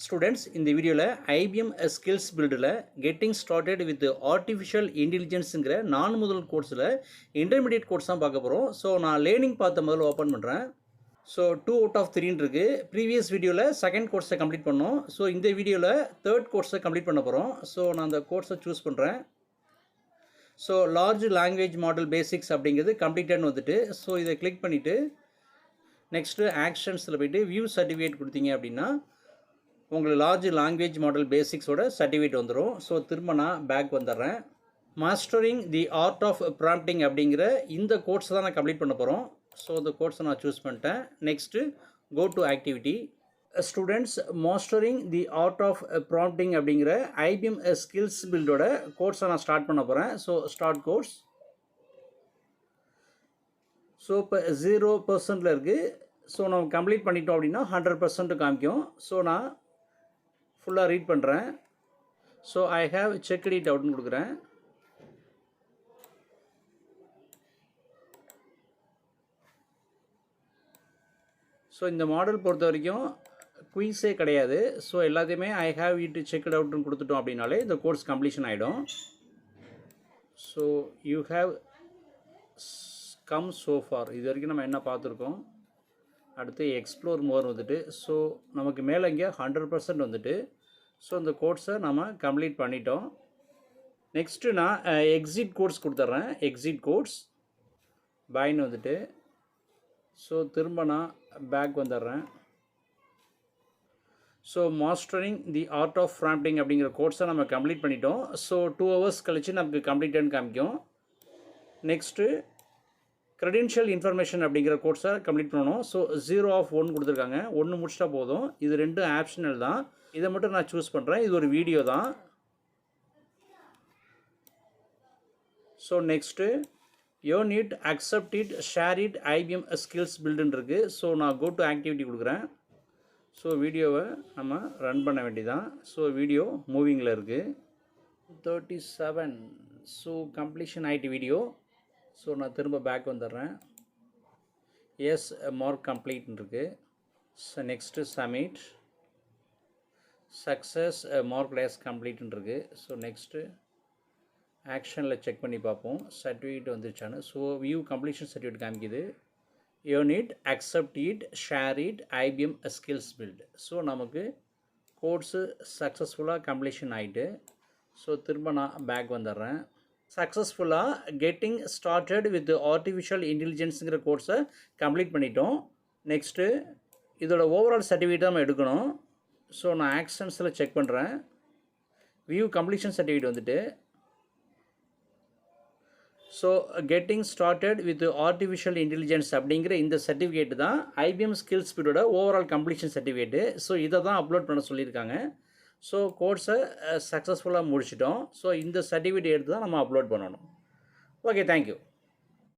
Students, in the video IBM skills builder getting started with the artificial intelligence non-modal course intermediate course தான் பார்க்க போறோம். So நான் learning பார்த்த முதல்ல open பண்றேன். So 2 out of 3 இருக்கு. previous வீடியோல second course கம்ப்ளீட் பண்ணோம். So இந்த வீடியோல third course கம்ப்ளீட் பண்ண போறோம். So நான் அந்த கோர்ஸை சூஸ் பண்றேன். So large language model basics அப்படிங்கிறது completed வந்துட்டு. So இதை கிளிக் பண்ணிட்டு next actionsல போயிட்டு view certificate கொடுத்தீங்க அப்படின்னா உங்களுக்கு லார்ஜ் லாங்குவேஜ் மாடல் பேசிக்ஸோட சர்டிஃபிகேட் வந்துடும். ஸோ திரும்ப நான் பேக் வந்துடுறேன். Mastering the art of prompting அப்படிங்கிற இந்த கோர்ஸ் தான் நான் கம்ப்ளீட் பண்ண போகிறோம். ஸோ இந்த கோர்ஸை நான் சூஸ் பண்ணிட்டேன். Next go to activity. Students, mastering the art of prompting அப்படிங்கிற ஐபிஎம் ஸ்கில்ஸ் பில்டோட கோர்ஸை நான் ஸ்டார்ட் பண்ண போகிறேன். So start course. ஸோ இப்போ 0% இருக்குது. ஸோ நம்ம கம்ப்ளீட் பண்ணிட்டோம் அப்படின்னா 100% காமிக்கும். ஸோ நான் ஃபுல்லாக ரீட் பண்ணுறேன். So I have checked it அவுட்னு கொடுக்குறேன். ஸோ இந்த மாடல் பொறுத்த வரைக்கும் குயிஸே கிடையாது. ஸோ எல்லாத்தையுமே ஐ ஹாவ் இட் செக்ட் அவுட்னு கொடுத்துட்டோம் அப்படின்னாலே இந்த கோர்ஸ் கம்ப்ளீஷன் ஆகிடும். So you have come so for, இது வரைக்கும் நம்ம என்ன பார்த்துருக்கோம். அடுத்து எக்ஸ்ப்ளோர் மோர் வந்துட்டு. ஸோ நமக்கு மேலே இங்கே 100% வந்துட்டு. ஸோ இந்த கோர்ஸை நம்ம கம்ப்ளீட் பண்ணிட்டோம். நெக்ஸ்ட்டு நான் எக்ஸிட் கோர்ஸ் கொடுத்துட்றேன். எக்ஸிட் கோர்ஸ் பைன்னு வந்துட்டு. ஸோ திரும்ப நான் பேக் வந்துடுறேன். So mastering the art of prompting அப்படிங்கிற கோர்ஸை நம்ம கம்ப்ளீட் பண்ணிட்டோம். ஸோ 2 hours கழித்து நமக்கு கம்ப்ளீட்டட்னு காமிக்கும். நெக்ஸ்ட்டு க்ரெடென்ஷியல் இன்ஃபர்மேஷன் அப்படிங்கிற கோர்ஸை கம்ப்ளீட் பண்ணணும். ஸோ 0 of 1 கொடுத்துருக்காங்க. 1 முடிச்சிட்டா போதும். இது 2 ஆப்ஷனல் தான். இதை மட்டும் நான் சூஸ் பண்ணுறேன். இது ஒரு வீடியோ தான். So next earn it, accept it, share it, IBM skills பில்டுன்னு இருக்குது. ஸோ நான் கோ டு ஆக்டிவிட்டி கொடுக்குறேன். ஸோ வீடியோவை நம்ம ரன் பண்ண வேண்டியதான். ஸோ வீடியோ மூவிங்கில் இருக்குது. 37. ஸோ கம்ப்ளீஷன் ஆகிட்டு வீடியோ. ஸோ நான் திரும்ப பேக் வந்துடுறேன். எஸ், மார்க் கம்ப்ளீட்னு இருக்குது. So next submit. Success, mark as கம்ப்ளீட்னு இருக்குது. ஸோ நெக்ஸ்ட்டு ஆக்ஷனில் செக் பண்ணி பார்ப்போம் சர்டிஃபிகேட் வந்துருச்சான்னு. ஸோ வியூ கம்ப்ளீஷன் சர்டிஃபிகேட் காமிக்குது. Earn it, accept it, share it, IBM skills build. So நமக்கு கோர்ஸு சக்ஸஸ்ஃபுல்லாக கம்ப்ளீஷன் ஆகிட்டு. ஸோ திரும்ப நான் பேக் வந்துடுறேன். சக்ஸஸ்ஃபுல்லாக கெட்டிங் ஸ்டார்டட் வித் ஆர்டிஃபிஷியல் இன்டெலிஜென்ஸுங்கிற கோர்ஸை கம்ப்ளீட் பண்ணிட்டோம். நெக்ஸ்ட்டு இதோட ஓவரால் சர்டிஃபிகேட் நம்ம எடுக்கணும். ஸோ நான் ஆக்ஷன்ஸில் செக் பண்ணுறேன். வியூ கம்ப்ளீஷன் சர்டிஃபிகேட் வந்துட்டு. So getting started with artificial intelligence அப்படிங்கிற இந்த சர்டிஃபிகேட் தான் ஐபிஎம் ஸ்கில்ஸ் பீரியடோட ஓவரால் கம்ப்ளீஷன் சர்டிஃபிகேட்டு. ஸோ இதை தான் அப்லோட் பண்ண சொல்லியிருக்காங்க. ஸோ கோர்ஸை சக்ஸஸ்ஃபுல்லாக முடிச்சிட்டோம். ஸோ இந்த சர்டிஃபிகேட் எடுத்து தான் நம்ம அப்லோட் பண்ணணும். Okay, thank you.